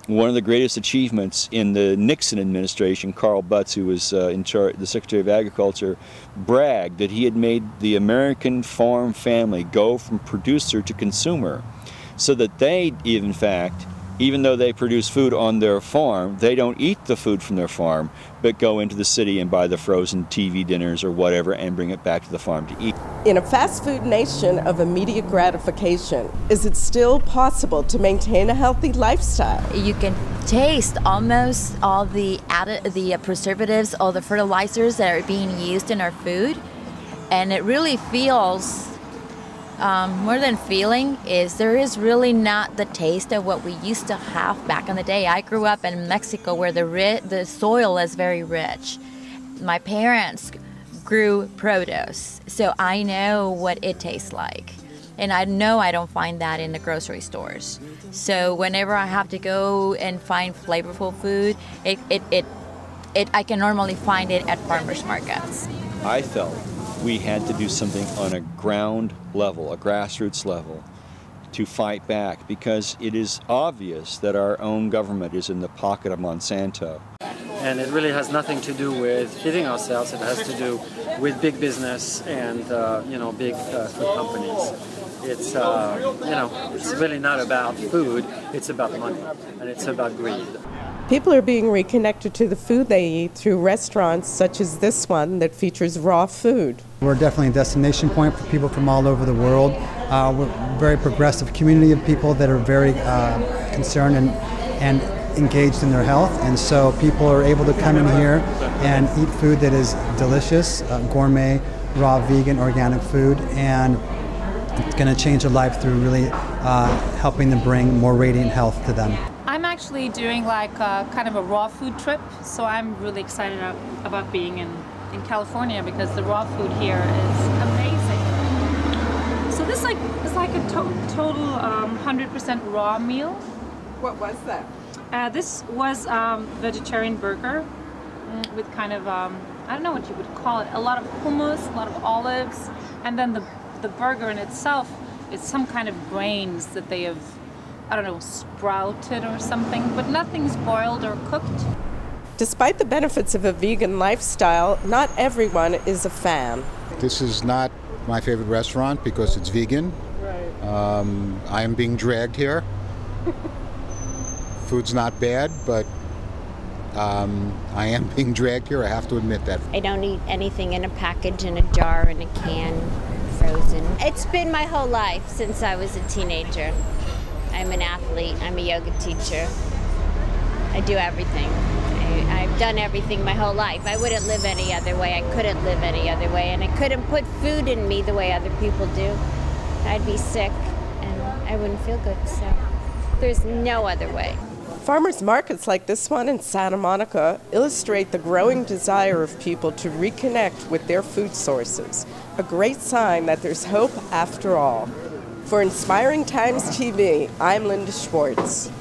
one of the greatest achievements in the Nixon administration, Carl Butz, who was in charge, the Secretary of Agriculture, bragged that he had made the American farm family go from producer to consumer, so that they, in fact, even though they produce food on their farm, they don't eat the food from their farm, but go into the city and buy the frozen TV dinners or whatever and bring it back to the farm to eat. In a fast food nation of immediate gratification, is it still possible to maintain a healthy lifestyle? You can taste almost all the preservatives, all the fertilizers that are being used in our food, and it really feels, more than feeling, there is really not the taste of what we used to have back in the day. I grew up in Mexico where the soil is very rich. My parents grew produce, so I know what it tastes like. And I know I don't find that in the grocery stores. So whenever I have to go and find flavorful food, I can normally find it at farmers markets. I felt we had to do something on a ground level, a grassroots level, to fight back, because it is obvious that our own government is in the pocket of Monsanto. And it really has nothing to do with feeding ourselves. It has to do with big business and big food companies. It's it's really not about food. It's about money, and it's about greed. People are being reconnected to the food they eat through restaurants such as this one that features raw food. We're definitely a destination point for people from all over the world. We're a very progressive community of people that are very concerned and engaged in their health, and so people are able to come in here and eat food that is delicious, gourmet, raw, vegan, organic food, and it's going to change their life through really helping them bring more radiant health to them. I'm actually doing like kind of a raw food trip, so I'm really excited about being in California because the raw food here is amazing. So this is like a total 100% raw meal. What was that? This was vegetarian burger with kind of, I don't know what you would call it, a lot of hummus, a lot of olives, and then the burger in itself is some kind of grains that they have, I don't know, sprouted or something, but nothing's boiled or cooked. Despite the benefits of a vegan lifestyle, not everyone is a fan. This is not my favorite restaurant because it's vegan. Right. I am being dragged here. Food's not bad, but I am being dragged here. I have to admit that. I don't eat anything in a package, in a jar, in a can, frozen. It's been my whole life since I was a teenager. I'm an athlete. I'm a yoga teacher. I do everything. I've done everything my whole life. I wouldn't live any other way. I couldn't live any other way, and I couldn't put food in me the way other people do. I'd be sick, and I wouldn't feel good, so there's no other way. Farmers markets like this one in Santa Monica illustrate the growing desire of people to reconnect with their food sources, a great sign that there's hope after all. For Inspiring Times TV, I'm Linda Schwartz.